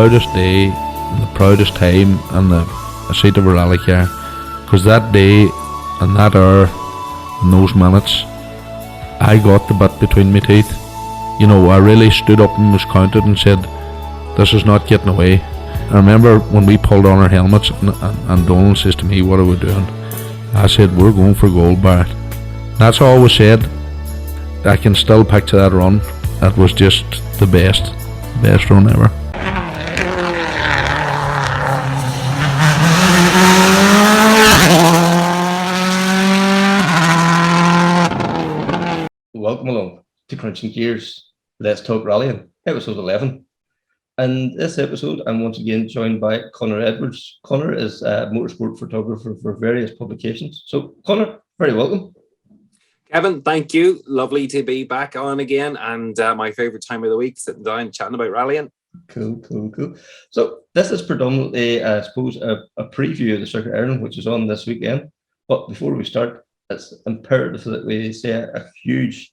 proudest day and the proudest time in the seat of a rally car, because that day and that hour and those minutes, I got the bit between my teeth. You know, I really stood up and was counted and said, this is not getting away. I remember when we pulled on our helmets and Donald says to me, what are we doing? I said, we're going for gold, Barrett. That's all was said. I can still picture that run. That was just the best run ever. Welcome along to Krunching Gears, Let's Talk Rallying, episode 11. And this episode, I'm once again joined by Connor Edwards. Connor is a motorsport photographer for various publications. So, Connor, very welcome. Kevin, thank you. Lovely to be back on again, and my favourite time of the week, sitting down chatting about rallying. Cool. So this is predominantly, I suppose, a preview of the Circuit Ireland, which is on this weekend. But before we start, it's imperative that we say a huge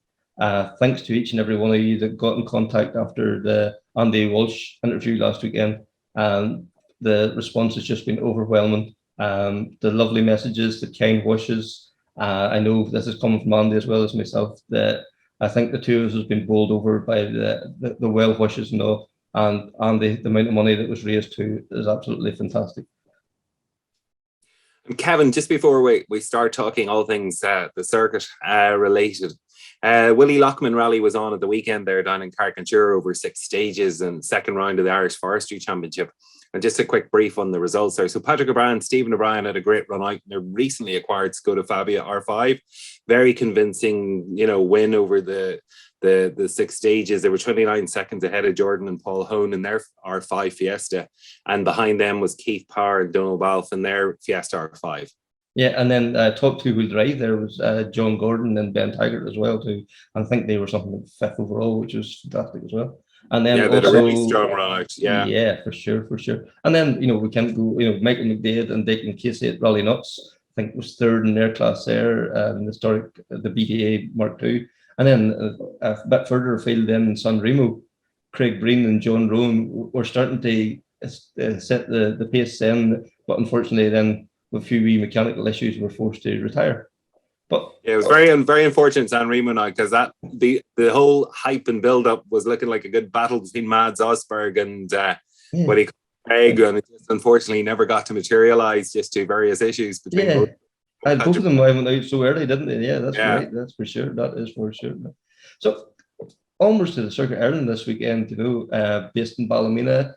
thanks to each and every one of you that got in contact after the Andy Walsh interview last weekend. The response has just been overwhelming. The lovely messages, the kind wishes. I know this is coming from Andy as well as myself, that I think the two of us has been bowled over by the well wishes and all. And the amount of money that was raised too is absolutely fantastic. And Kevin, just before we start talking all things the circuit related, Willie Lockman rally was on at the weekend there down in Carcanturo over 6 stages and second round of the Irish Forestry Championship. And just a quick brief on the results there. So Patrick O'Brien, Stephen O'Brien had a great run out in their recently acquired Skoda Fabia R5. Very convincing, win over the 6 stages. They were 29 seconds ahead of Jordan and Paul Hone in their R5 Fiesta. And behind them was Keith Power and Donald Balfe in their Fiesta R5. Yeah, and then top two-wheel drive, there was John Gordon and Ben Taggart as well too. I think they were something like 5th overall, which was fantastic as well. And then they had a really strong run out. Yeah, for sure. And then we can't go. Michael McDade and Declan Casey at Rally Nuts, I think was 3rd in their class there, the BDA Mark II. And then a bit further afield then in San Remo, Craig Breen and John Rowan were starting to set the pace then, but unfortunately then with a few wee mechanical issues were forced to retire. But yeah, it was very unfortunate San Remo now, because that the whole hype and build up was looking like a good battle between Mads Osberg and what he called Craig, and it just unfortunately never got to materialize just to various issues between both. Both of them went out so early, didn't they? Yeah, that's right. That's for sure. That is for sure. So almost to the Circuit Ireland this weekend, based in Ballymena.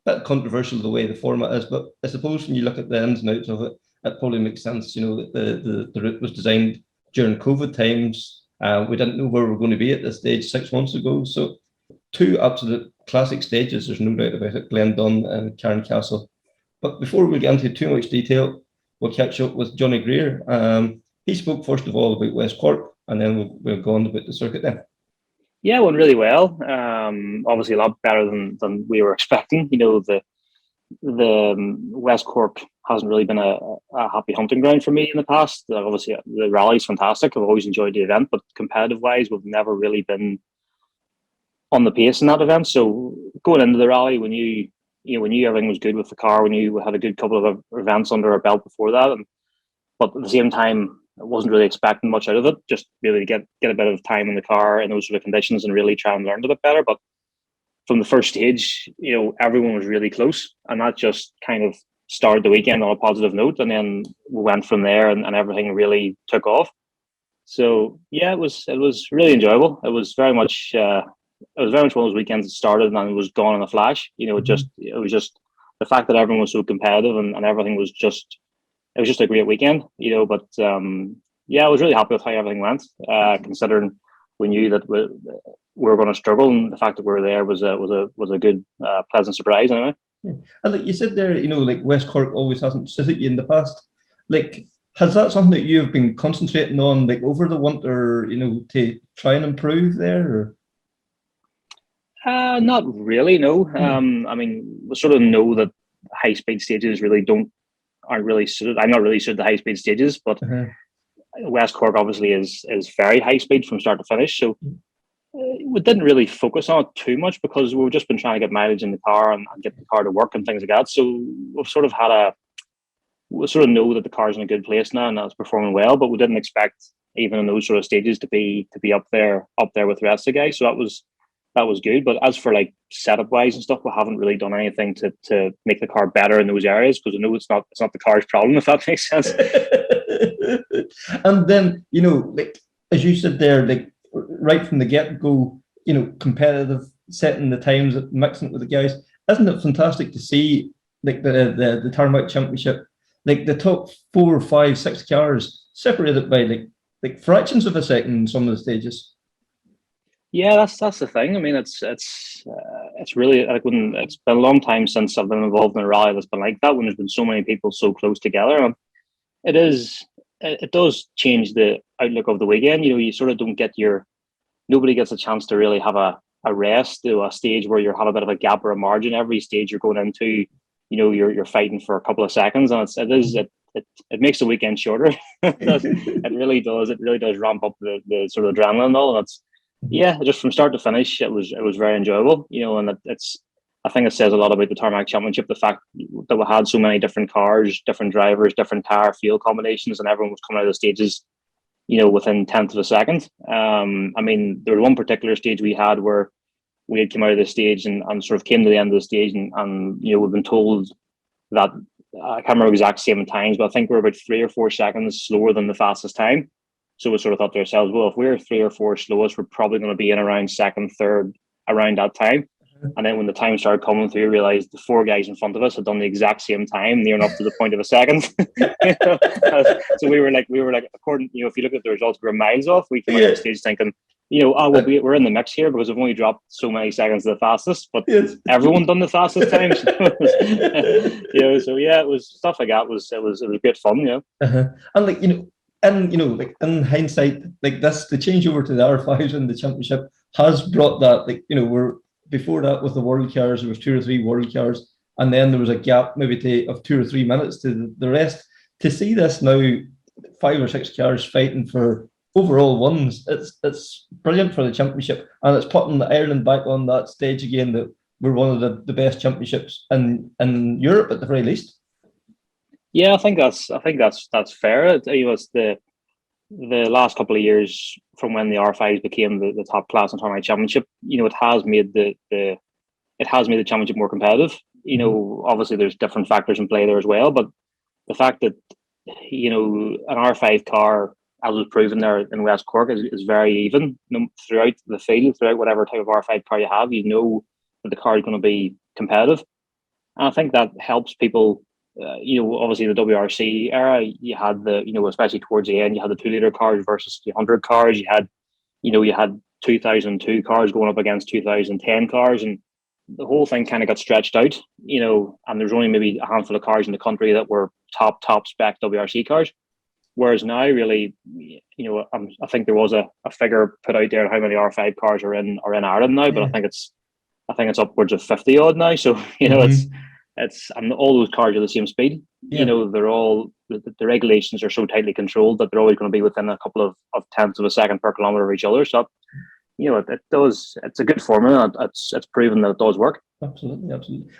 Bit controversial the way the format is, but I suppose when you look at the ins and outs of it, it probably makes sense. That the route was designed during COVID times. We didn't know where we were going to be at this stage 6 months ago. So 2 absolute classic stages, there's no doubt about it, Glendon and Cairncastle. But before we get into too much detail, we'll catch up with Johnny Greer. He spoke first of all about West Cork, and then we'll go on about the circuit then. Yeah, it went really well. Obviously, a lot better than we were expecting. The West Cork hasn't really been a happy hunting ground for me in the past. Obviously, the rally's fantastic. I've always enjoyed the event, but competitive-wise, we've never really been on the pace in that event. So going into the rally, we knew everything was good with the car. We knew we had a good couple of events under our belt before that, but at the same time, I wasn't really expecting much out of it. Just really to get a bit of time in the car in those sort of conditions and really try and learn a bit better. But from the first stage, everyone was really close, and that just kind of started the weekend on a positive note. And then we went from there, and everything really took off. So yeah, it was really enjoyable. It was very much one of those weekends that started and it was gone in a flash. It was just the fact that everyone was so competitive and everything was just. It was just a great weekend, But I was really happy with how everything went. Considering we knew that we were going to struggle, and the fact that we were there was a good, pleasant surprise anyway. Yeah. And like you said there, West Cork always hasn't suited you in the past. Has that something that you've been concentrating on, over the winter, to try and improve there? Or? Not really, no. I mean, we sort of know that high speed stages really aren't really suited. I'm not really suited to high speed stages, but West Cork obviously is very high speed from start to finish. So we didn't really focus on it too much because we've just been trying to get mileage in the car and get the car to work and things like that. So we've sort of we sort of know that the car's in a good place now and that it's performing well, but we didn't expect even in those sort of stages to be up there with the rest of the guys. So that was good. But as for like setup wise and stuff, we haven't really done anything to make the car better in those areas because I know it's not the car's problem, if that makes sense. And then, like as you said there, like right from the get-go, competitive, setting the times, mixing it with the guys. Isn't it fantastic to see like the Tarmac Championship, like the top 4, 5, 6 cars separated by like fractions of a second in some of the stages? Yeah, that's the thing. I mean, it's really like when it's been a long time since I've been involved in a rally that's been like that. When there's been so many people so close together, and it does change the outlook of the weekend. You sort of don't get nobody gets a chance to really have a rest to a stage where you have a bit of a gap or a margin. Every stage you're going into, you're fighting for a couple of seconds, and it makes the weekend shorter. It really does. It really does ramp up the sort of adrenaline and all. And just from start to finish, it was very enjoyable. And I think it says a lot about the Tarmac Championship, the fact that we had so many different cars, different drivers, different tire fuel combinations, and everyone was coming out of the stages, within tenth of a second. I mean, there was one particular stage we had where we had come out of the stage and sort of came to the end of the stage, and we've been told that I can't remember exact same times, but I think we're about 3 or 4 seconds slower than the fastest time. So we sort of thought to ourselves, well, if we're 3 or 4 slowest, we're probably going to be in around second, third, around that time. And then when the time started coming through, we realized the 4 guys in front of us had done the exact same time, near enough to the point of a second. So we were like, according, if you look at the results, we were miles off. We came out of the stage thinking, we're in the mix here because we've only dropped so many seconds to the fastest, but everyone done the fastest time. So yeah, it was stuff like that. It was great fun, And like in hindsight, like the changeover to the R5s in the championship has brought that, we're before that with the world cars, there was 2 or 3 world cars, and then there was a gap maybe of 2 or 3 minutes to the rest. To see this now, 5 or 6 cars fighting for overall ones, it's brilliant for the championship, and it's putting Ireland back on that stage again that we're one of the best championships in Europe at the very least. Yeah, I think that's fair. It's the last couple of years from when the R5s became the top class in Tarmac Championship. It has made the championship more competitive. Obviously there's different factors in play there as well, but the fact that an R5 car, as was proven there in West Cork, is very even throughout the field, throughout whatever type of R5 car you have. That the car is going to be competitive, and I think that helps people. Obviously the WRC era, you had especially towards the end, you had the 2-liter cars versus the 100 cars. You had 2002 cars going up against 2010 cars, and the whole thing kind of got stretched out. And there's only maybe a handful of cars in the country that were top spec WRC cars. Whereas now, really, I think there was a figure put out there on how many R5 cars are in Ireland now, but I think it's upwards of 50 odd now. So it's and all those cars are the same speed. They're all the regulations are so tightly controlled that they're always going to be within a couple of tenths of a second per kilometer of each other. So it's a good formula. It's proven that it does work. Absolutely.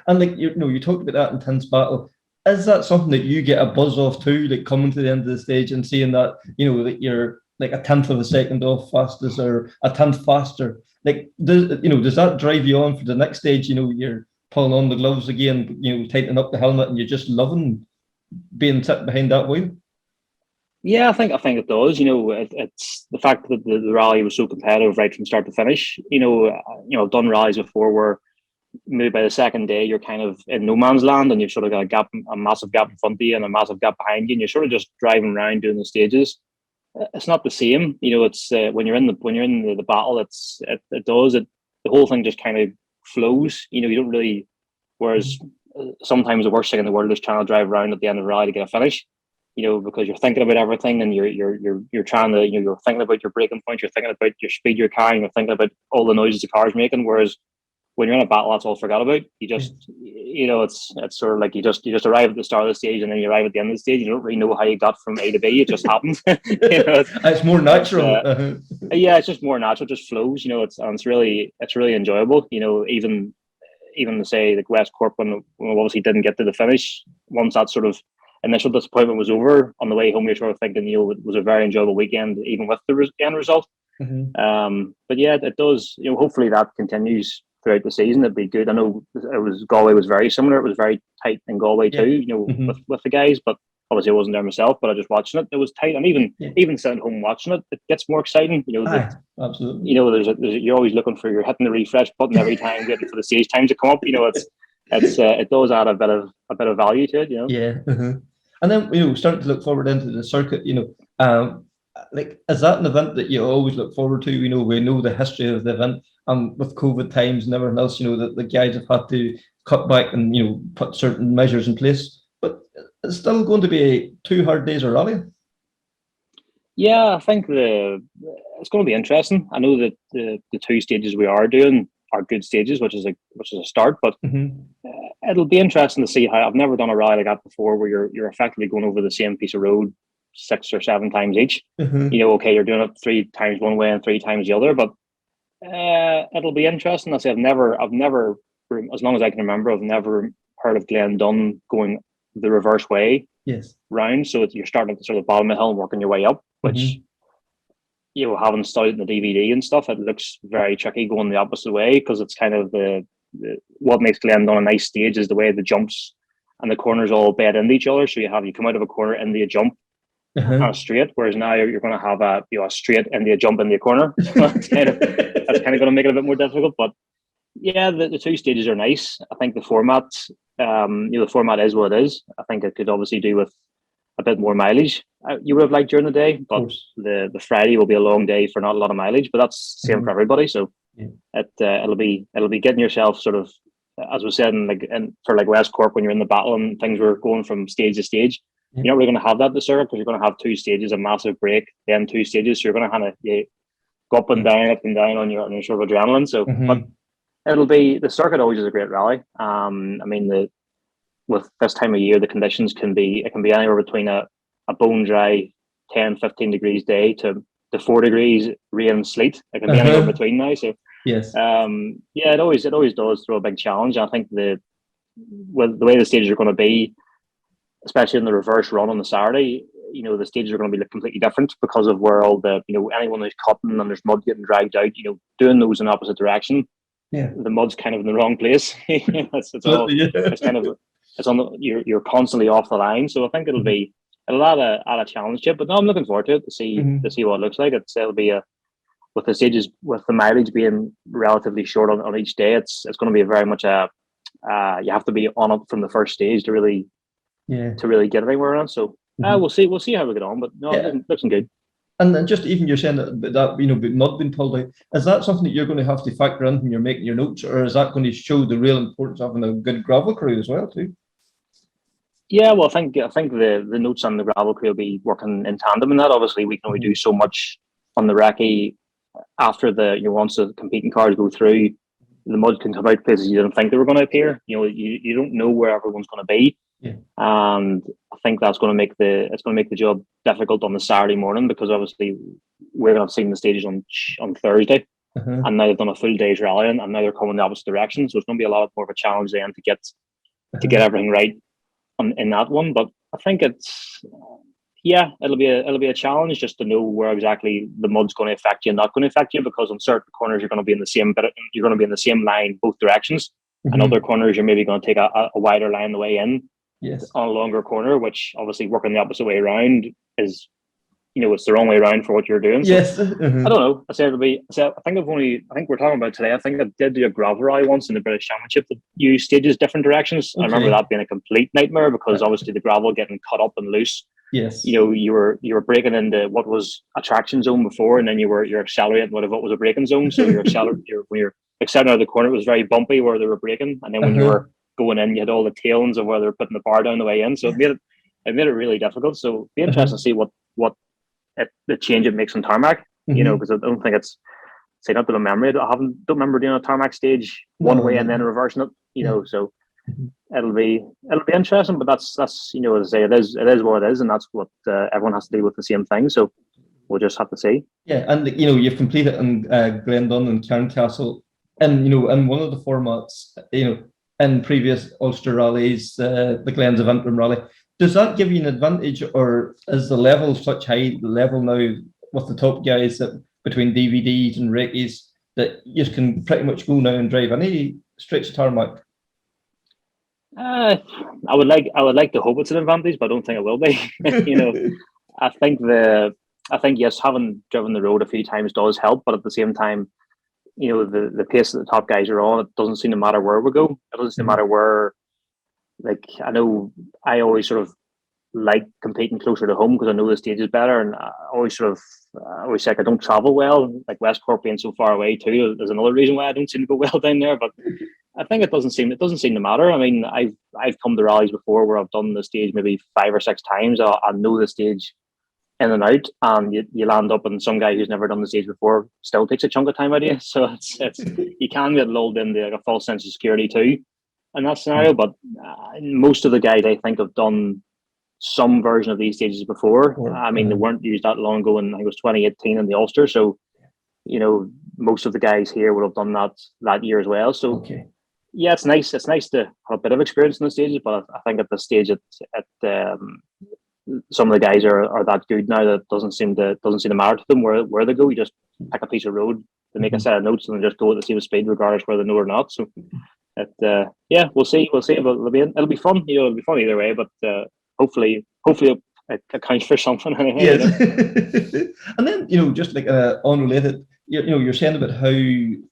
And you talked about that intense battle. Is that something that you get a buzz off too, like coming to the end of the stage and seeing that that you're like a tenth of a second off fastest or a tenth faster? Like does that drive you on for the next stage? You're pulling on the gloves again, tightening up the helmet, and you're just loving being sit behind that wheel. Yeah, I think it does. It's the fact that the rally was so competitive right from start to finish. I've done rallies before where maybe by the second day you're kind of in no man's land, and you've sort of got a massive gap in front of you and a massive gap behind you, and you're sort of just driving around doing the stages. It's not the same. It's when you're in the battle. The whole thing just kind of flows. You don't really. Whereas sometimes the worst thing in the world is trying to drive around at the end of the rally to get a finish. Because you're thinking about everything, and you're trying to you're thinking about your braking point, you're thinking about your speed, your car, and you're thinking about all the noises the car's making. Whereas when you're in a battle, that's all forgot about. You just, it's sort of like you just arrive at the start of the stage and then you arrive at the end of the stage. You don't really know how you got from A to B. It just happens. It's more natural. Yeah, it's just more natural. It just flows. It's really enjoyable. Even to say like West Cork when we obviously didn't get to the finish. Once that sort of initial disappointment was over, on the way home you're sort of thinking, it was a very enjoyable weekend, even with the end result. But yeah, it does. Hopefully that continues throughout the season. It'd be good. I know Galway was very similar. It was very tight in Galway too. With the guys, but obviously I wasn't there myself. But I just watching it was tight, and even sitting home watching it, it gets more exciting. Absolutely. You're always looking for you're hitting the refresh button every time, waiting for the stage time to come up. It does add a bit of value to it. Yeah. And then starting to look forward into the circuit. Like, is that an event that you always look forward to? We know the history of the event, and with COVID times and everything else, that the guys have had to cut back and put certain measures in place. But it's still going to be 2 hard days of rally. Yeah, I think it's going to be interesting. I know that the 2 stages we are doing are good stages, which is a start. But it'll be interesting to see how. I've never done a rally like that before, where you're effectively going over the same piece of road 6 or 7 times each. Okay, you're doing it 3 times one way and 3 times the other, but it'll be interesting. I say I've never, as long as I can remember, I've never heard of Glendon going the reverse way round. So you're starting at the sort of bottom of the hill and working your way up, which having studied in the DVD and stuff, it looks very tricky going the opposite way, because it's kind of the what makes Glendon a nice stage is the way the jumps and the corners all bed into each other. So you come out of a corner into a jump. And a straight, whereas now you're going to have a straight into a jump into a corner. So that's kind of going to make it a bit more difficult. But yeah, the 2 stages are nice. I think the format, the format is what it is. I think it could obviously do with a bit more mileage. You would have liked during the day, but the Friday will be a long day for not a lot of mileage. But that's the same for everybody. So it'll be getting yourself sort of, as we said, for West Cork, when you're in the battle and things were going from stage to stage. You're not really going to have that at the circuit, because you're going to have 2 stages, a massive break, then 2 stages. So you're going to kind of go up and down on your sort of adrenaline. So, but it'll be, the circuit always is a great rally. With this time of year, the conditions can be anywhere between a bone dry 10, 15 degrees day to 4 degrees rain and sleet. It can be anywhere between now. So it always does throw a big challenge. I think the way the stages are going to be, especially in the reverse run on the Saturday, the stages are going to be completely different because of where all the, anyone who's cutting and there's mud getting dragged out, doing those in opposite direction. Yeah. The mud's kind of in the wrong place. It's on you're constantly off the line. So I think it'll add a challenge to it. But no, I'm looking forward to it to see what it looks like. It'll be with the stages, with the mileage being relatively short on each day, it's going to be very much you have to be on it from the first stage to really get anywhere on. So we'll see how we get on, but no, it looks good. And then just even you're saying that mud being pulled out, is that something that you're going to have to factor in when you're making your notes, or is that going to show the real importance of having a good gravel crew as well too? Yeah, well, I think the notes on the gravel crew will be working in tandem in that. Obviously, we can only do so much on the recce after once the competing cars go through. The mud can come out places you didn't think they were going to appear. You don't know where everyone's going to be. Yeah. And I think that's going to make the job difficult on the Saturday morning, because obviously we're going to have seen the stages on Thursday, and now they've done a full day's rally, and now they're coming the opposite direction. So it's going to be a lot more of a challenge then to get everything right in that one. But I think it'll be a challenge just to know where exactly the mud's going to affect you and not going to affect you, because on certain corners you're going to be in the same line both directions, and other corners you're maybe going to take a wider line the way in. Yes. On a longer corner, which obviously working the opposite way around is, it's the wrong way around for what you're doing. So, yes. I don't know. I think we're talking about today. I think I did do a gravel rally once in the British Championship that used stages different directions. Okay. I remember that being a complete nightmare, because obviously the gravel getting cut up and loose. Yes. You were breaking into what was a traction zone before, and then you're accelerating what was a braking zone. So when you're accelerating out of the corner, it was very bumpy where they were braking, and then when you were going in, you had all the tailings of where they're putting the bar down the way in. So it made it really difficult. So it'd be interesting to see what the change it makes on tarmac. Because I don't think it's say not to the memory. Don't remember doing a tarmac stage one way and then reversing it. You know, so it'll be interesting. But that's as I say, it is what it is, and that's what everyone has to deal with the same thing. So we'll just have to see. Yeah, and you've completed in Glendon and Cairncastle, and in one of the formats, in previous Ulster rallies, the Glens of Antrim rally. Does that give you an advantage, or is the level such high level now with the top guys that between DVDs and Rickies that you can pretty much go now and drive any stretch of tarmac? I would like to hope it's an advantage, but I don't think it will be. I think yes, having driven the road a few times does help, but at the same time, the pace that the top guys are on, it doesn't seem to matter where we go. It doesn't seem to matter where. Like, I know I always sort of like competing closer to home because I know the stage is better, and I always say I don't travel well. Like West Cork being so far away too, there's another reason why I don't seem to go well down there. But I think it doesn't seem to matter. I mean, I've come to rallies before where I've done the stage maybe 5 or 6 times. I know the stage in and out, and you land up, and some guy who's never done the stage before still takes a chunk of time out of you. So it's you can get lulled into like a false sense of security too in that scenario. But most of the guys I think have done some version of these stages before. I mean, they weren't used that long ago, and I think it was 2018 in the Ulster. So, most of the guys here would have done that year as well. So, yeah, it's nice. It's nice to have a bit of experience in the stages, but I think at the stage some of the guys are that good now that it doesn't seem to matter to them where they go. You just pick a piece of road, they make a set of notes, and they just go at the same speed regardless whether they know or not. So, we'll see. But it'll be fun. It'll be fun either way. But hopefully it accounts for something anyway. Yes. And then just like unrelated, you're saying about how you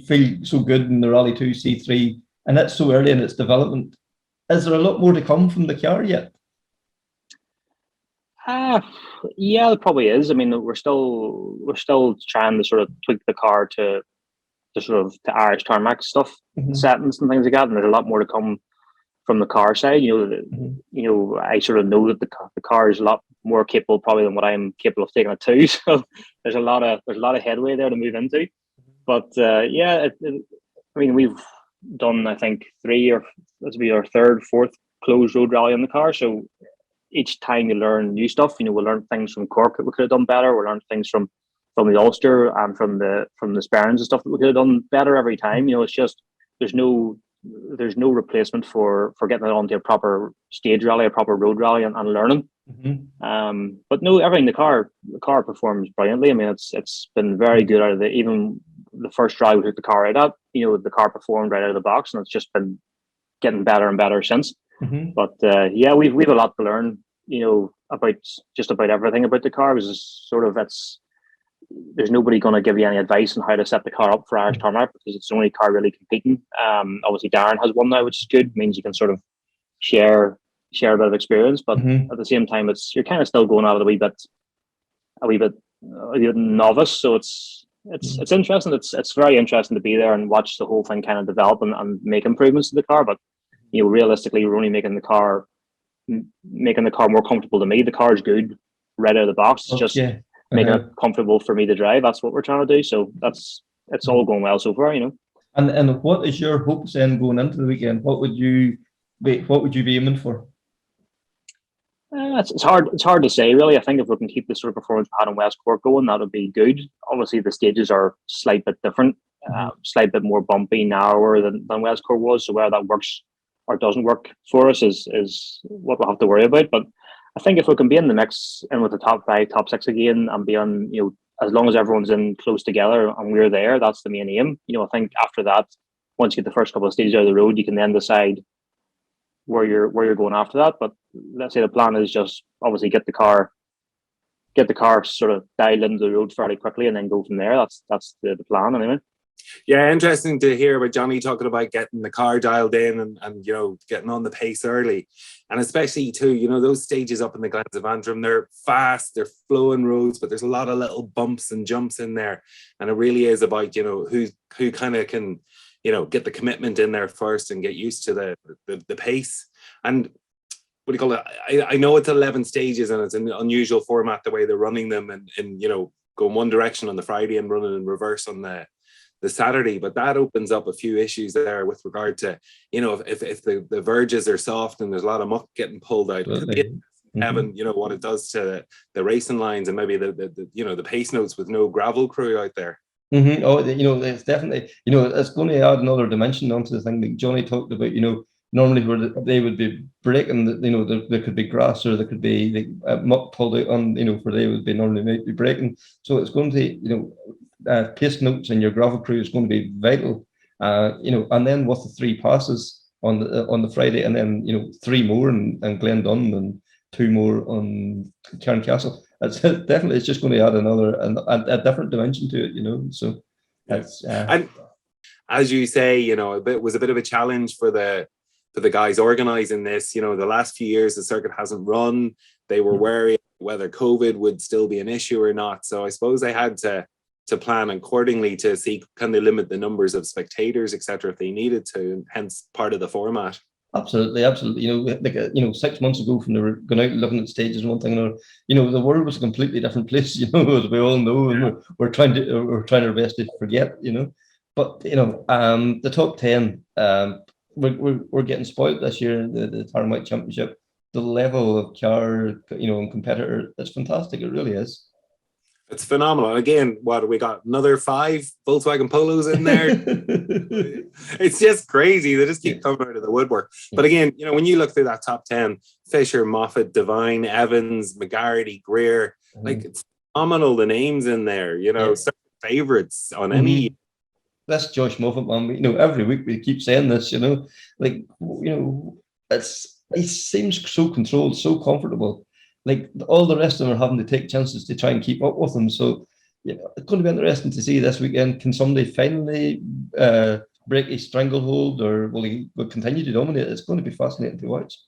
feel so good in the Rally 2 C3, and that's so early in its development. Is there a lot more to come from the car yet? Yeah, it probably is. I mean, we're still trying to sort of tweak the car to Irish tarmac stuff, settings and things like that. And there's a lot more to come from the car side. I sort of know that the car is a lot more capable probably than what I'm capable of taking it to. So there's a lot of headway there to move into. But I mean, we've done I think 3 or this will be our 3rd, 4th closed road rally on the car. So each time you learn new stuff, we'll learn things from Cork that we could have done better. We'll learn things from the Ulster and from the Sperrins and stuff that we could have done better every time. It's just there's no replacement for getting it onto a proper stage rally, a proper road rally, and learning. But no, everything the car performs brilliantly. I mean, it's been very good out of even the first rally we took the car out at. The car performed right out of the box, and it's just been getting better and better since. But we've a lot to learn. About just about everything about the car. Because sort of there's nobody going to give you any advice on how to set the car up for Irish tarmac because it's the only car really competing. Obviously, Darren has one now, which is good. It means you can sort of share a bit of experience, but at the same time, you're kind of still going out a wee bit novice. So it's interesting. It's very interesting to be there and watch the whole thing kind of develop and make improvements to the car. But realistically, we're only making the car more comfortable to me. The car is good right out of the box. It's just making it comfortable for me to drive. That's what we're trying to do. So it's all going well so far, And what is your hopes then going into the weekend? What would you be aiming for? It's hard to say really. I think if we can keep the sort of performance we had in West Cork going, that would be good. Obviously the stages are slight bit different, slight bit more bumpy, narrower than West Cork was. So whether that works or doesn't work for us is what we'll have to worry about. But I think if we can be in the mix and with the top 5, top 6 again and be on, as long as everyone's in close together and we're there, that's the main aim. I think after that, once you get the first couple of stages out of the road, you can then decide where you're going after that. But let's say the plan is just obviously get the car sort of dialed into the road fairly quickly and then go from there. That's the plan anyway. Yeah, interesting to hear about Johnny talking about getting the car dialed in and getting on the pace early. And especially too, those stages up in the Glens of Antrim, they're fast, they're flowing roads, but there's a lot of little bumps and jumps in there. And it really is about, who kind of can, get the commitment in there first and get used to the pace. And what do you call it? I know it's 11 stages and it's an unusual format the way they're running them and going one direction on the Friday and running in reverse on the Saturday. But that opens up a few issues there with regard to, if the verges are soft and there's a lot of muck getting pulled out. Evan, what it does to the racing lines and maybe the pace notes with no gravel crew out there. Oh, it's definitely, it's going to add another dimension onto the thing that Johnny talked about. Normally where they would be breaking, there could be grass or there could be muck pulled out on, where they would be normally be breaking. So it's going to, pace notes and your gravel crew is going to be vital. And then with the 3 passes on the Friday, and then 3 more in Glendon and 2 more on Cairncastle. It's just going to add a different dimension to it, So that's and as you say, it was a bit of a challenge for the guys organizing this. The last few years the circuit hasn't run. They were wary whether COVID would still be an issue or not. So I suppose they had to plan accordingly to see, can they limit the numbers of spectators, etc., if they needed to, and hence part of the format. Absolutely. 6 months ago, when they were going out and looking at stages and one thing or the world was a completely different place, as we all know, and we're trying our best to forget, But the top 10, we're getting spoiled this year in the Tarmac Championship. The level of car, and competitor, it's fantastic. It really is. It's phenomenal. Again, what we got? Another 5 Volkswagen Polos in there. It's just crazy. They just keep coming out of the woodwork. But again, when you look through that top 10, Fisher, Moffat, Devine, Evans, McGarity, Greer, it's phenomenal. The names in there, favorites on any. That's Josh Moffat, man. Every week we keep saying this. He seems so controlled, so comfortable. Like all the rest of them are having to take chances to try and keep up with them. So, it's going to be interesting to see this weekend. Can somebody finally break a stranglehold, or will he continue to dominate? It's going to be fascinating to watch.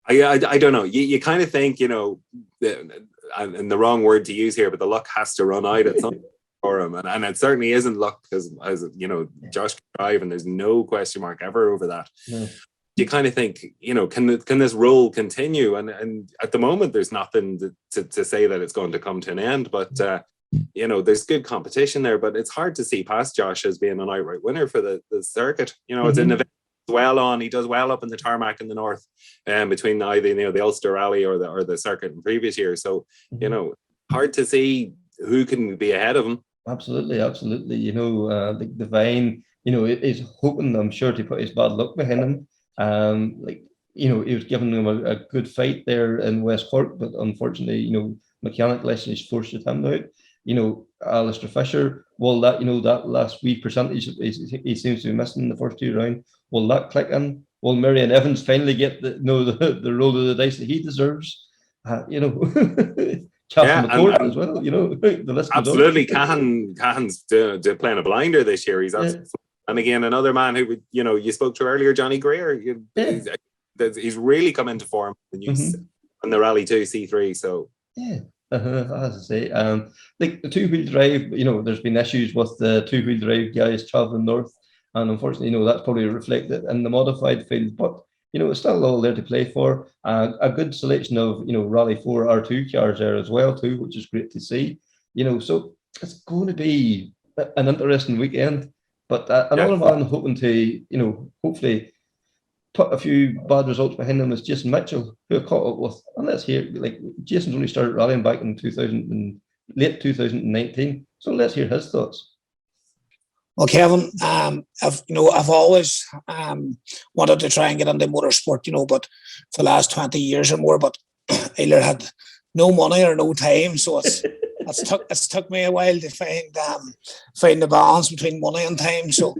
I don't know. You kind of think, and the wrong word to use here, but the luck has to run out at some point for him. And it certainly isn't luck because, as Josh can drive, and there's no question mark ever over that. No. You kind of think, can this role continue? And at the moment, there's nothing to say that it's going to come to an end. But, there's good competition there. But it's hard to see past Josh as being an outright winner for the circuit. It's an event well on. He does well up in the tarmac in the north, between either the Ulster Rally or the circuit in previous years. So, hard to see who can be ahead of him. Absolutely. The Vine, is hoping, I'm sure, to put his bad luck behind him. He was giving them a good fight there in West Cork, but unfortunately, mechanic lesson is forced him out. Alistair Fisher, that last wee percentage he seems to be missing in the first 2 rounds. Will that click in? Will Marion Evans finally get the roll of the dice that he deserves? Captain McCord as well. The list absolutely. Cahan's playing a blinder this year. He's absolutely. And again, another man who you spoke to earlier, Johnny Greer. He's really come into form in the Rally 2 C3. So as I say, the 2-wheel drive. There's been issues with the 2-wheel drive guys traveling north, and unfortunately, that's probably reflected in the modified field. But it's still all there to play for. A good selection of Rally 4 R2 cars there as well too, which is great to see. So it's going to be an interesting weekend. But another man hoping to, hopefully put a few bad results behind him is Jason Mitchell, who I caught up with. And let's hear, Jason's only started rallying back in late 2019. So let's hear his thoughts. Well, Kevin, I've always wanted to try and get into motorsport, but for the last 20 years or more, but either had no money or no time. So it's took me a while to find the balance between money and time. So,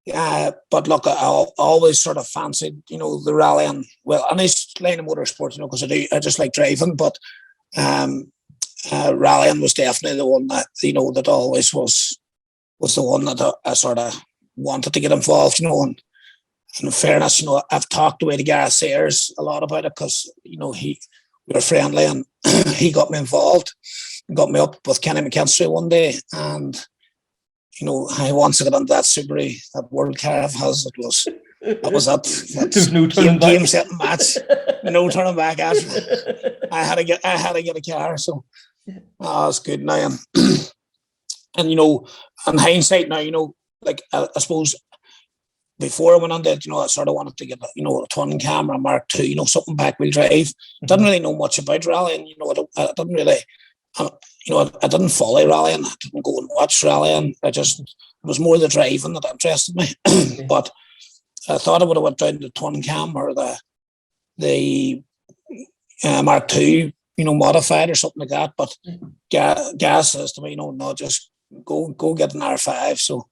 but look, I always sort of fancied, the rally and this line of motorsport, because I just like driving. But rallying was definitely the one that that always was the one that I sort of wanted to get involved. And in fairness, I've talked away to Gareth Sayers a lot about it because we were friendly and he got me involved. Got me up with Kenny McKinstry one day, and I once I got into that Subaru, that World Car has, that was that game setting match, no turning back after. I had to get a car, so That's good now. And you know, in hindsight now, you know, like I suppose before I went on that, you know, I sort of wanted to get, you know, a twin camera Mark II, you know, something back wheel drive. Didn't really know much about rallying, you know, I didn't really, you know, I didn't follow rallying. I didn't go and watch rallying. It was more the driving that interested me. But I thought I would have went down the twin cam or the Mark II, you know, modified or something like that. But Gas says to me, you know, no, just go get an R5. So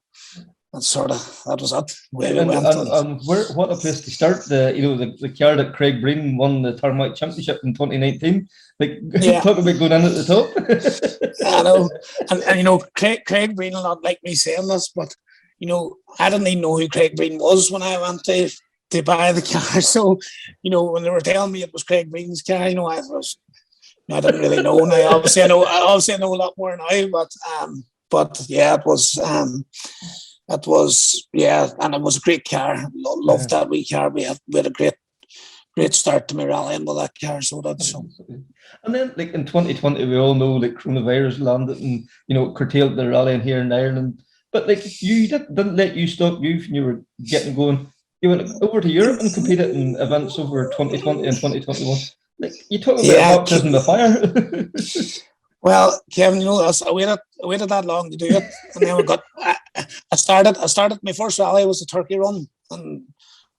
that was it. Where we went. What a place to start. The car that Craig Breen won the Tarmac Championship in 2019. Like, talk about going in at the top. I know, and you know, Craig Breen will not like me saying this, but you know, I didn't even know who Craig Breen was when I went to buy the car. So, you know, when they were telling me it was Craig Breen's car, you know, I didn't really know. Now, obviously, I know a lot more now, but yeah, it was, and it was a great car. Loved that wee car. We had a great start to my rallying with that car. So that's so. And then, like in 2020, we all know like coronavirus landed and, you know, curtailed the rallying here in Ireland. But like you didn't let you stop you when you were getting going. You went over to Europe and competed in events over 2020 and 2021. Like, you talk about baptism of fire. Well, Kevin, you know, I waited that long to do it, and then I started my first rally was a Turkey run, and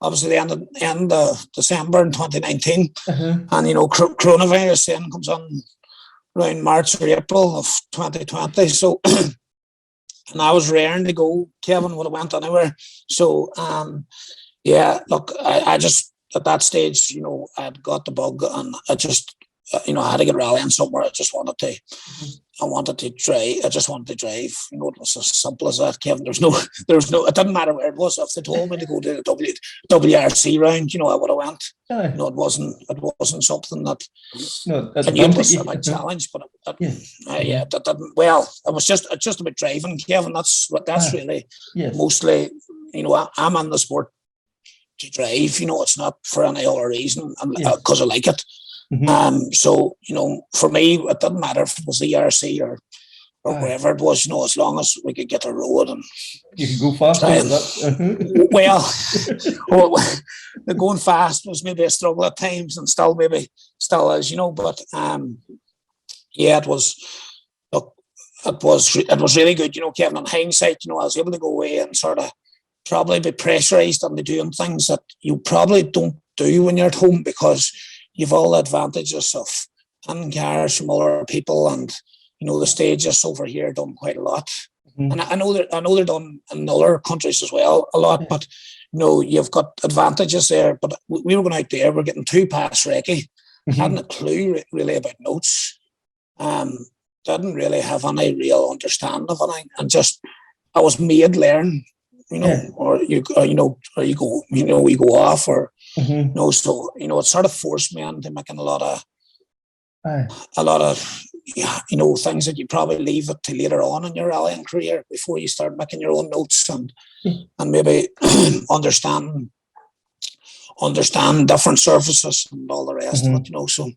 obviously the end of December in 2019, and you know, coronavirus then comes on around March or April of 2020. So, and I was raring to go. Kevin would have went anywhere. So, yeah, look, I just at that stage, you know, I'd got the bug, and I just. You know, I had to get rallying somewhere. I just wanted to drive. I just wanted to drive. You know, it was as simple as that, Kevin. There was no. It didn't matter where it was. If they told me to go to the WRC round, you know, I would have went. You know, it wasn't something that. No, I knew it was a big challenge, but that didn't. Well, it was just about driving, Kevin. That's really mostly. You know, I'm in the sport to drive. You know, it's not for any other reason, because I like it. So, you know, for me, it didn't matter if it was the ERC or wherever it was, you know, as long as we could get a road and you could go fast. Well, the going fast was maybe a struggle at times, and still is, you know, but yeah, it was really good, you know, Kevin. In hindsight, you know, I was able to go away and sort of probably be pressurized into doing things that you probably don't do when you're at home, because you've all the advantages of having cars from other people, and you know the stages over here done quite a lot. And I know they're done in other countries as well a lot, but you know you've got advantages there. But we were going out there, we're getting 2 past recce, hadn't a clue really about notes, didn't really have any real understanding of anything, and just I was made learn. You know, or you go off, or you know, so you know, it sort of forced me into making a lot of you know, things that you probably leave it to later on in your rallying career before you start making your own notes and maybe understand different surfaces and all the rest of it, you know. So,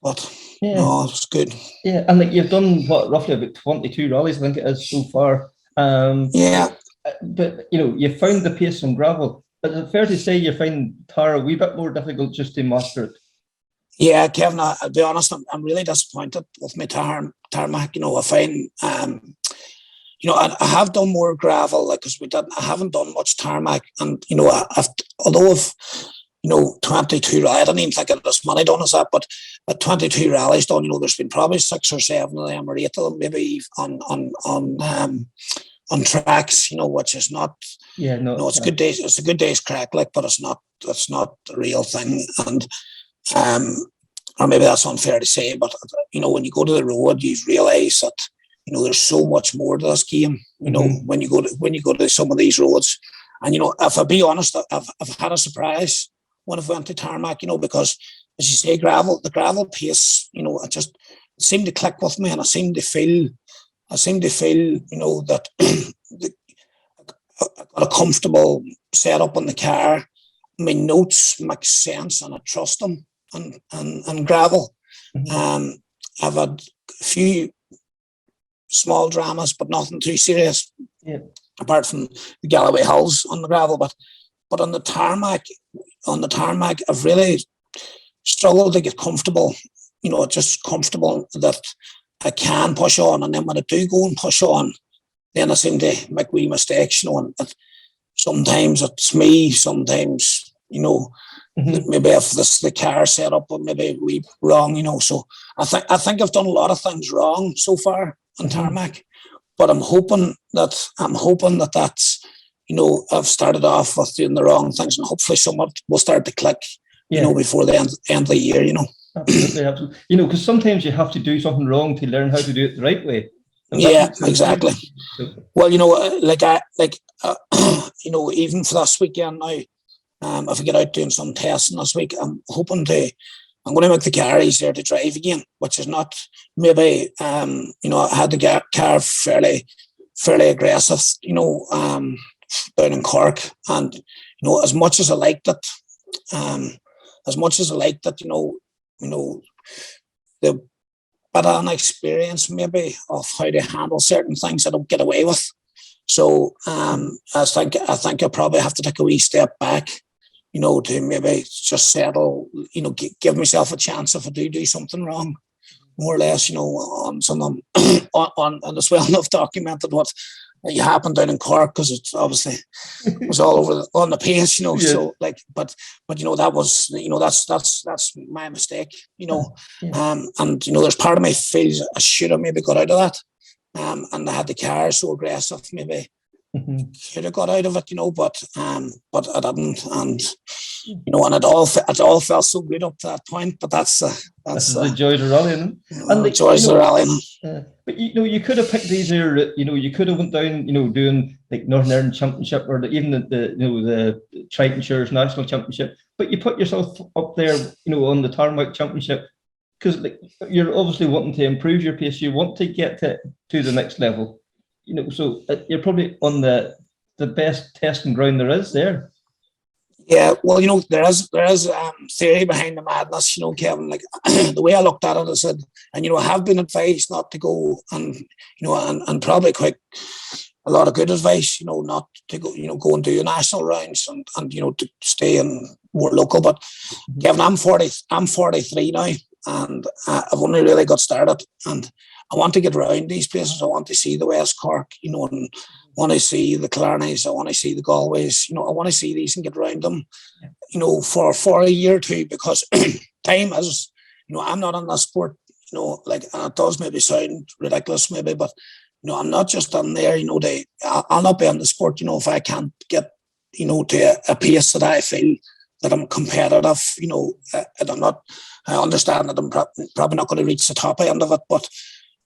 but no, it's good. Yeah, and like you've done roughly about 22 rallies, I think it is so far. But you know, you found the pace on gravel. But is it fair to say you find tar a wee bit more difficult just to master it? Yeah, Kevin, I'll be honest, I'm really disappointed with my tarmac. You know, I find, you know, I have done more gravel, like, because I haven't done much tarmac. And, you know, although I've, you know, 22, I didn't even think of as many done as that, but at 22 rallies done, you know, there's been probably 6 or 7 of them, or 8 of them, maybe on tracks, you know, which is not, it's a good day. It's a good day's crack, like, but it's not the real thing. And or maybe that's unfair to say, but you know, when you go to the road, you realise that you know there's so much more to this game. You know, when you go to some of these roads, and you know, if I be honest, I've had a surprise when I've went to tarmac. You know, because as you say, the gravel pace, you know, it seemed to click with me, and I seem to feel, you know, that I got a comfortable setup in the car. My notes make sense, and I trust them, and gravel. I've had a few small dramas, but nothing too serious. Yeah. Apart from the Galloway Hills on the gravel, but on the tarmac, I've really struggled to get comfortable. Just comfortable that I can push on, and then when I do go and push on, then I seem to make wee mistakes. And sometimes it's me, sometimes maybe if the car set up, or maybe we wrong. So I think I've done a lot of things wrong so far on tarmac, but I'm hoping that that's I've started off with doing the wrong things, and hopefully somewhat will start to click. Before the end of the year. Absolutely. Because sometimes you have to do something wrong to learn how to do it the right way. Yeah, exactly. Well, even for this weekend now, if I get out doing some testing this week, I'm going to make the car easier to drive again, which is not maybe, I had the car fairly aggressive, down in Cork. And, as much as I liked it, the bit of an experience maybe of how to handle certain things I don't get away with. So I think I probably have to take a wee step back, to maybe just settle, give myself a chance if I do something wrong, more or less, on some on it's well enough documented what happened down in Cork, because it's obviously was all over on the pace, Yeah. So but that was, that's my mistake, Yeah. And there's part of me feels I should have maybe got out of that, and I had the car so aggressive, maybe could have got out of it, but I didn't, and and it all felt so good up to that point. But that's the joys of rallying, and the joys of rallying. But you could have picked easier. You could have went down, doing like Northern Ireland Championship, or even the Tritonshires National Championship. But you put yourself up there, on the Tarmac Championship, because you're obviously wanting to improve your pace. You want to get to the next level. So you're probably on the best testing ground there is there. Yeah, well, there is theory behind the madness, Kevin. Like the way I looked at it, I said, and I have been advised not to go, and and probably quite a lot of good advice, not to go, go and do national rounds, and to stay in more local. But Kevin, I'm 43 now, and I've only really got started, and I want to get around these places. I want to see the West Cork, and want to see the Clarnies, I want to see the Galways, I want to see these and get around them, for a year or two, because time is, I'm not in that sport, and it does maybe sound ridiculous maybe, but, I'm not just on there, I'll not be in the sport, if I can't get, to a pace that I feel that I'm competitive, and I understand that I'm probably not going to reach the top end of it, but,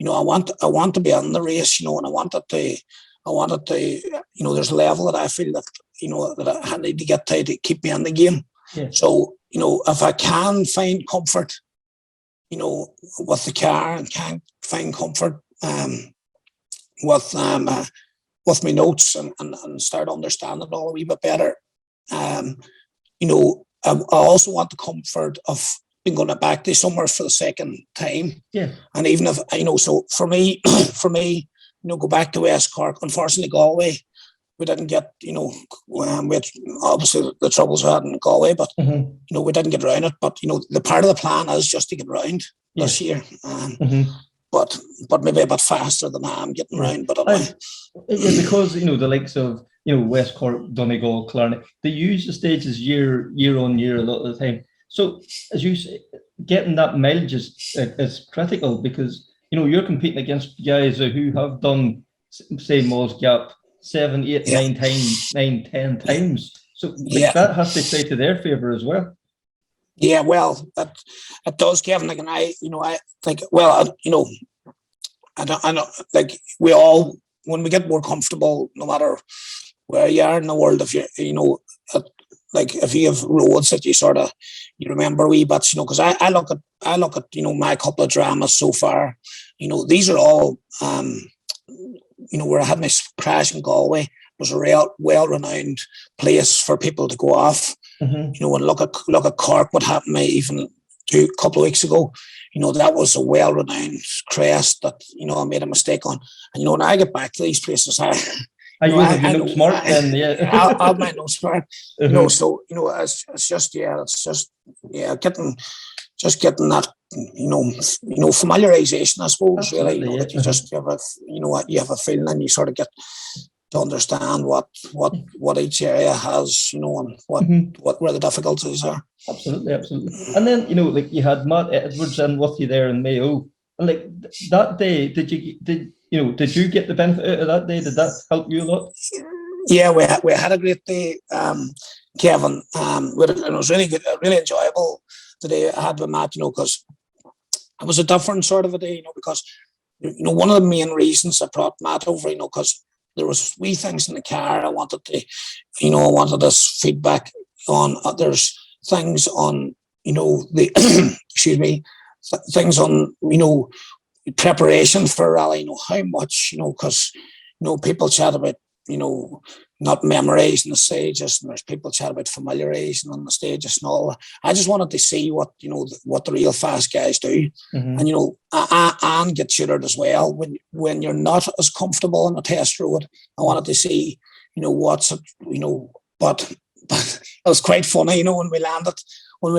I want to be in the race, and I want it to, there's a level that I feel that, that I need to get to keep me in the game. Yeah. So, if I can find comfort, with the car, and can find comfort with my notes, and start understanding it all a wee bit better, I also want the comfort of being going back to somewhere for the second time. Yeah. And even if, so for me, go back to West Cork. Unfortunately, Galway, we didn't get, with obviously the troubles we had in Galway, but, we didn't get around it. But, the part of the plan is just to get around this year. But maybe a bit faster than I am getting around. But because, the likes of, West Cork, Donegal, Clarny, they use the stages year on year a lot of the time. So, as you say, getting that mileage is critical, because you're competing against guys who have done, say, Moss Gap 7, 8, 9 times, 9, 10 times. So that has to play to their favour as well. Yeah, well, it does, Kevin. Like, and I think, well, I know, like, we all, when we get more comfortable, no matter where you are in the world, if you, like, if you have roads that you remember wee bits, because I look at my couple of dramas so far, these are all, where I had my crash in Galway was a real well-renowned place for people to go off. And look at Cork, what happened to me, even couple of weeks ago, that was a well-renowned crest that, I made a mistake on. And, when I get back to these places, I know smart then, yeah. I'll make no smart, so, it's just getting that, familiarization, I suppose. Absolutely, really, yeah. that you just have you have a feeling, and you sort of get to understand what each area has, and what where the difficulties are. Absolutely. And then, like you had Matt Edwards in with you there in Mayo, and like that day, did you get the benefit out of that day? Did that help you a lot? Yeah, we had a great day, Kevin. And it was really good, really enjoyable the day I had with Matt, because it was a different sort of a day, because one of the main reasons I brought Matt over, because there was wee things in the car I wanted to, I wanted this feedback on. There's things on, the excuse me, things on, preparation for a rally. How much, because people chat about, not memorizing the stages, and there's people chat about familiarizing on the stages and all that. I just wanted to see what the real fast guys do, and and get tutored as well when you're not as comfortable on a test road. I wanted to see what's it, but it was quite funny, when we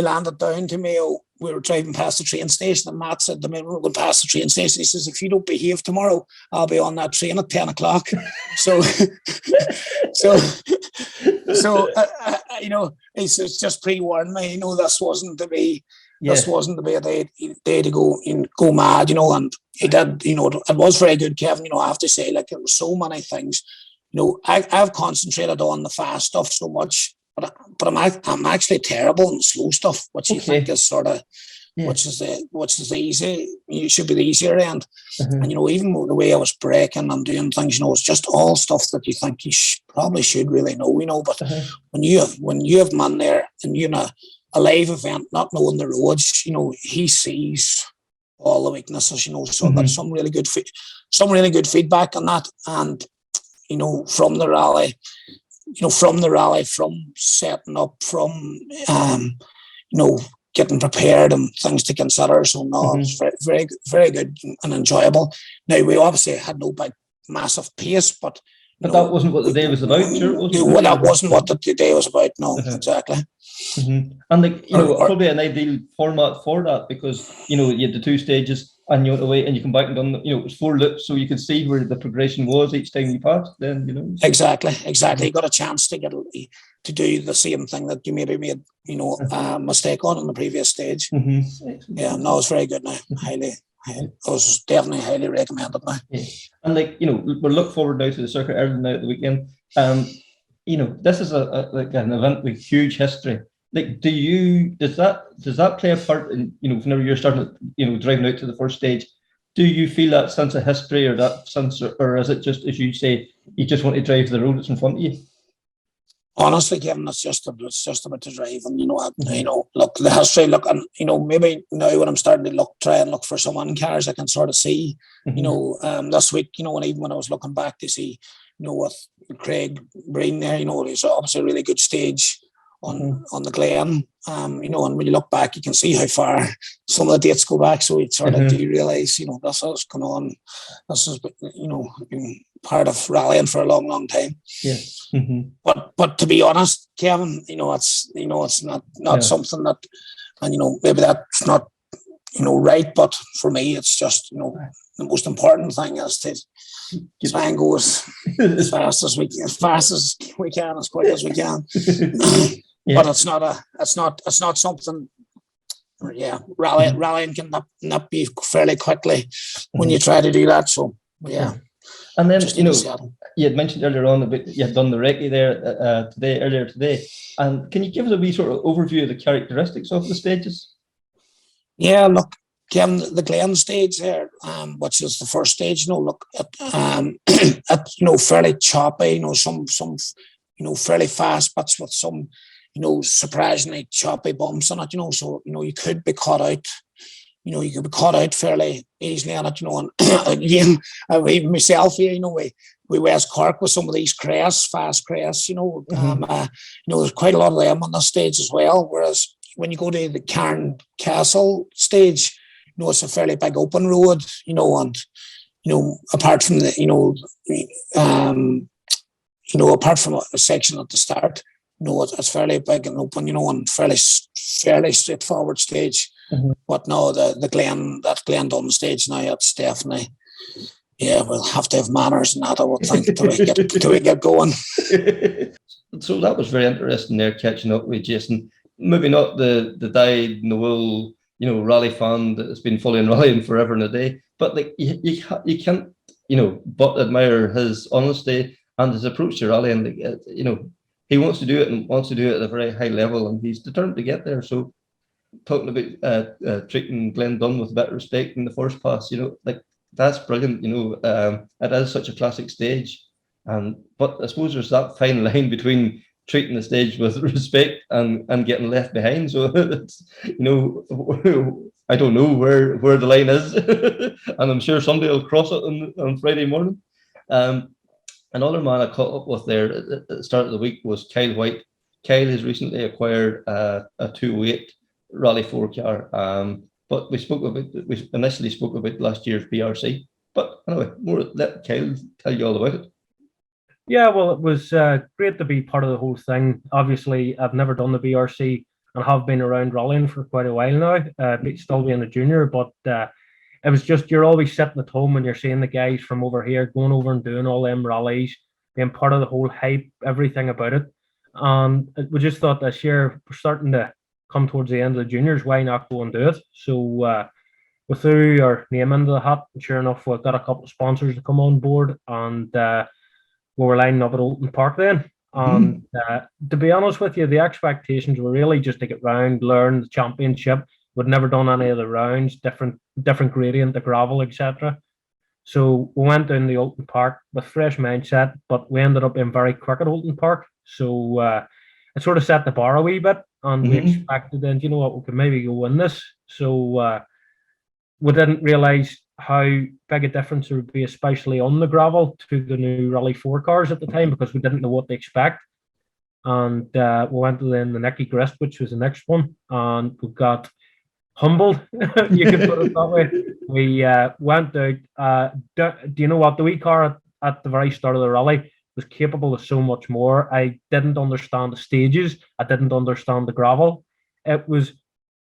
landed down to Mayo. We were driving past the train station, and Matt said to me, we're going past the train station. He says, if you don't behave tomorrow, I'll be on that train at 10 o'clock. So, he says, just pre-warn me, this wasn't to be a day to go mad, and he did, it was very good, Kevin, I have to say, like, there were so many things, I've concentrated on the fast stuff so much, but I'm actually terrible in slow stuff, which you think is sort of, which is easy. You should be the easier end. And even the way I was braking and doing things, it's just all stuff that you think you probably should really know. But when you have man there and you're in a live event, not knowing the roads, he sees all the weaknesses. So I got some really good feedback on that, and from the rally. From setting up, from getting prepared and things to consider. So it's very, very, very good and enjoyable. Now we obviously had no big, massive pace, but that wasn't what the day was about. Sure, it wasn't. Well, that wasn't what the day was about. No, exactly. And probably an ideal format for that, because you had the two stages. And you went away and you come back and done, it was 4 loops, so you could see where the progression was each time you passed. Then, Exactly. You got a chance to do the same thing that you maybe made, a mistake on in the previous stage. Yeah, no, it's very good now. It was definitely highly recommended now. Yeah. And we're looking forward now to the Circuit Ireland now at the weekend. This is an event with huge history. Like, does that play a part in, whenever you're starting, driving out to the first stage, do you feel that sense of history or that sense, or is it just, as you say, you just want to drive the road that's in front of you? Honestly, Kevin, it's just about the drive, and look, the history, and maybe now when I'm starting to try and look for some on cars, I can sort of see, this week, and even when I was looking back to see, with Craig Breen there, it's obviously a really good stage on the Glen, and when you look back, you can see how far some of the dates go back. So it's sort of, do you realise, this has gone on, this has been part of rallying for a long, long time. Yeah. But to be honest, Kevin, it's not something that, and maybe that's not right, but for me, it's just the most important thing is to try and go as fast as we can, as quick as we can. But it's not something. Yeah, rallying can not be fairly quickly when you try to do that. So yeah. And then you had mentioned earlier on about you had done the recce there earlier today, and can you give us a wee sort of overview of the characteristics of the stages? Yeah, look, Kevin, the Glen stage there, which is the first stage, at fairly choppy, some fairly fast bits with some, surprisingly choppy bumps on it, so, you could be caught out. You could be caught out fairly easily on it, and again, even myself here, we West Cork with some of these fast crests, there's quite a lot of them on this stage as well, whereas, when you go to the Cairn Castle stage, it's a fairly big open road, and apart from apart from a section at the start, it's fairly big and open, and fairly straightforward stage. Mhm. But no, the Glendon stage now, it's definitely, we'll have to have manners and that, I would think, till we get going. So that was very interesting there, catching up with Jason. Maybe not the dyed in the wool, rally fan that has been following rallying forever and a day, but like you can't, but admire his honesty and his approach to rallying. Like, he wants to do it and wants to do it at a very high level, and he's determined to get there. So, talking about treating Glenn Dunn with a bit of respect in the first pass, like that's brilliant. It is such a classic stage, but I suppose there's that fine line between treating the stage with respect and getting left behind. So it's, I don't know where the line is, and I'm sure somebody will cross it on Friday morning. Another man I caught up with there at the start of the week was Kyle White. Kyle has recently acquired a 208 Rally 4 car, but we initially spoke about last year's BRC. But anyway, let Kyle tell you all about it. Yeah, well, it was great to be part of the whole thing. Obviously, I've never done the BRC and have been around rallying for quite a while now, still being a junior, but it was just, you're always sitting at home and you're seeing the guys from over here going over and doing all them rallies, being part of the whole hype, everything about it. And we just thought this year, we're starting to come towards the end of the juniors, why not go and do it? So we threw our name into the hat, and sure enough, we've got a couple of sponsors to come on board, and we were lining up at Oulton Park then. And to be honest with you, the expectations were really just to get round, learn the championship. We'd never done any of the rounds, different gradient, the gravel, etc. So we went down the Oulton Park with fresh mindset, but we ended up being very quick at Oulton Park. So it sort of set the bar a wee bit, and we expected then, you know what, we could maybe go win this. So we didn't realise how big a difference there would be, especially on the gravel, to the new Rally 4 cars at the time, because we didn't know what to expect. And we went to then the Nicky Grist, which was the next one, and we got humbled, you could put it that way. We went out. Do you know what? The wee car at the very start of the rally was capable of so much more. I didn't understand the stages. I didn't understand the gravel. It was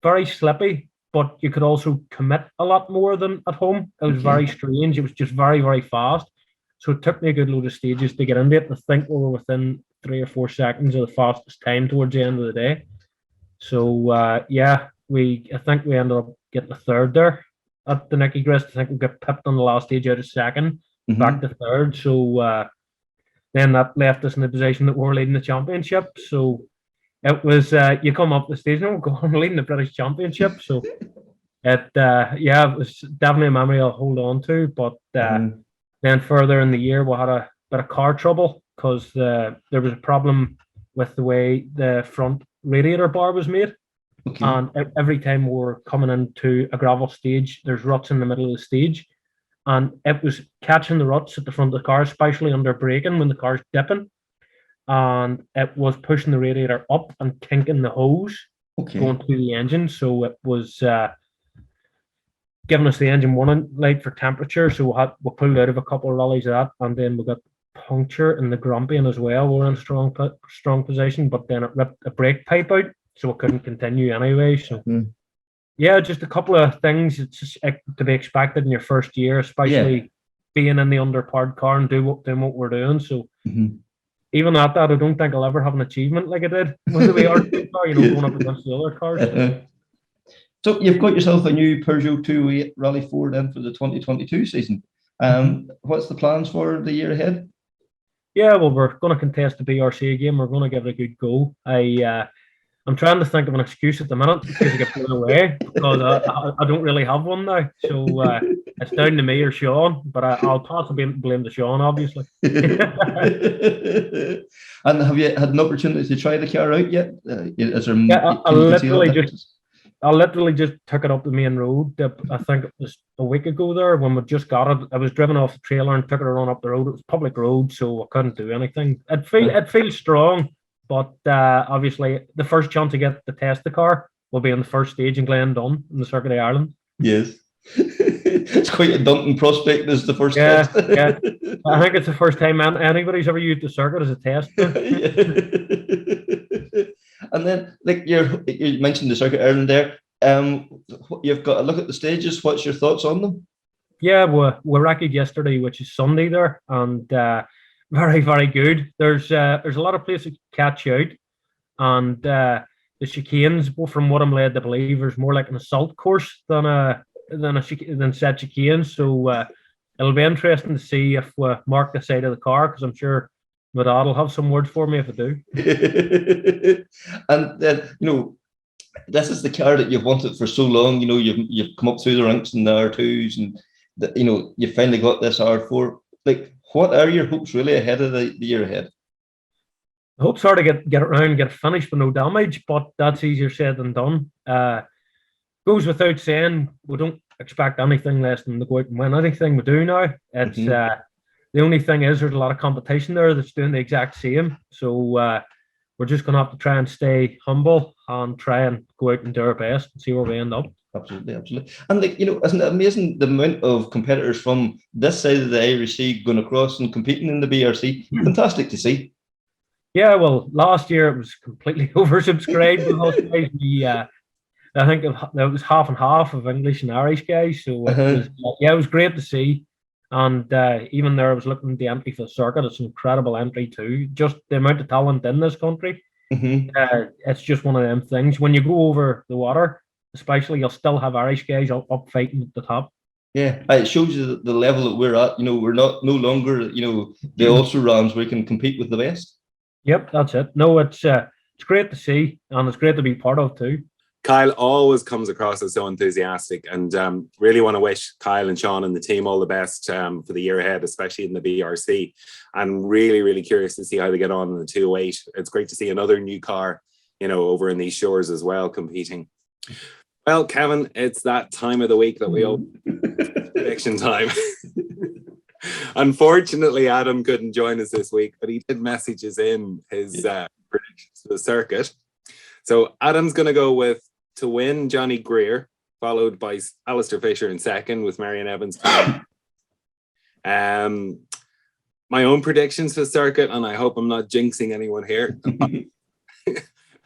very slippy, but you could also commit a lot more than at home. It was very strange. It was just very, very fast. So it took me a good load of stages to get into it. I think we were within 3 or 4 seconds of the fastest time towards the end of the day. So I think we ended up getting a third there at the Nicky Grist. I think we got pipped on the last stage out of second, back to third. So then that left us in the position that we were leading the championship. So it was you come up the stage and we're leading the British Championship. So it was definitely a memory I'll hold on to. But then further in the year we had a bit of car trouble because there was a problem with the way the front radiator bar was made. And every time we're coming into a gravel stage, there's ruts in the middle of the stage. And it was catching the ruts at the front of the car, especially under braking when the car's dipping. And it was pushing the radiator up and kinking the hose going through the engine. So it was giving us the engine warning light for temperature. So we pulled out of a couple of rallies of that. And then we got puncture in the Grampian as well. We were in a strong position, but then it ripped a brake pipe out. So we couldn't continue anyway. So, just a couple of things. It's just to be expected in your first year, especially being in the underpowered car and doing what we're doing. So, even at that, I don't think I'll ever have an achievement like I did with the VR2 car, going up against the other cars. So, you've got yourself a new Peugeot 208 Rally 4 then for the 2022 season. What's the plans for the year ahead? Yeah, well, we're going to contest the BRC again. We're going to give it a good go. I'm trying to think of an excuse at the minute because I get blown away because I don't really have one now. So it's down to me or Sean, but I'll possibly blame the Sean, obviously. And have you had an opportunity to try the car out yet? I literally just took it up the main road. I think it was a week ago there when we just got it. I was driven off the trailer and took it around up the road. It was public road, so I couldn't do anything. It feels strong. But obviously, the first chance to get to test the car, will be on the first stage in Glendon in the Circuit of Ireland. Yes. It's quite a daunting prospect as the first Yeah, test. yeah. I think it's the first time anybody's ever used the circuit as a test. And then, like you mentioned the Circuit of Ireland there. You've got to look at the stages. What's your thoughts on them? Yeah, we reckoned yesterday, which is Sunday there, and very, very good. There's a lot of places to catch out, and the chicanes, well, from what I'm led to believe, is more like an assault course than set chicanes. So it'll be interesting to see if we mark the side of the car, because I'm sure my dad will have some words for me if I do. And then, this is the car that you've wanted for so long. You've come up through the ranks in the R2s, and you finally got this R4. Like, what are your hopes really ahead of the year ahead? I hope so to get it around, get it finished with no damage, but that's easier said than done. Goes without saying, we don't expect anything less than to go out and win anything we do now. It's the only thing is there's a lot of competition there that's doing the exact same. So we're just going to have to try and stay humble and try and go out and do our best and see where we end up. Absolutely, absolutely. And isn't it amazing the amount of competitors from this side of the Irish Sea going across and competing in the BRC? Fantastic to see. Yeah, well, last year it was completely oversubscribed with us guys. I think there was half and half of English and Irish guys. So it was great to see. And even there, I was looking at the entry for the circuit. It's an incredible entry too. Just the amount of talent in this country. It's just one of them things. When you go over the water, especially, you'll still have Irish guys up fighting at the top. Yeah, it shows you the level that we're at. We're no longer, the also-rans where we can compete with the best. Yep, that's it. No, it's great to see, and it's great to be part of too. Kyle always comes across as so enthusiastic, and really want to wish Kyle and Sean and the team all the best for the year ahead, especially in the BRC. I'm really, really curious to see how they get on in the 208. It's great to see another new car, over in these shores as well, competing. Well, Kevin, it's that time of the week that we all prediction time. Unfortunately, Adam couldn't join us this week, but he did message us in his predictions for the circuit. So Adam's going to go with to win Johnny Greer, followed by Alistair Fisher in second with Marion Evans. My own predictions for the circuit, and I hope I'm not jinxing anyone here.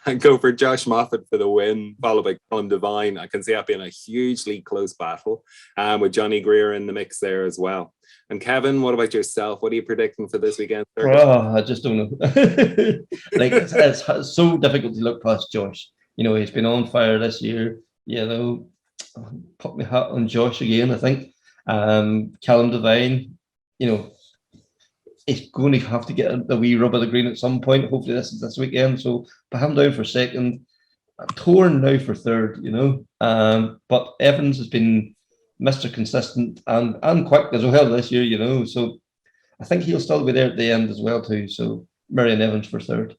I go for Josh Moffat for the win, followed by Colin Devine. I can see that being a hugely close battle, with Johnny Greer in the mix there as well. And Kevin, what about yourself? What are you predicting for this weekend? Oh, I just don't know. It's so difficult to look past Josh. He's been on fire this year. Put my hat on Josh again, I think. Callum Devine, he's going to have to get a wee rub of the green at some point. Hopefully this weekend. So put him down for second. I'm torn now for third, but Evans has been Mr. Consistent and quick as well this year, so I think he'll still be there at the end as well too. So Marion Evans for third.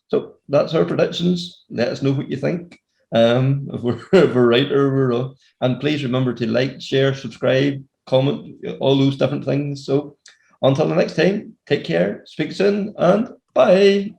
So that's our predictions. Let us know what you think. If we're right or we're wrong. And please remember to like, share, subscribe, comment, all those different things. So until the next time, take care, speak soon, and bye.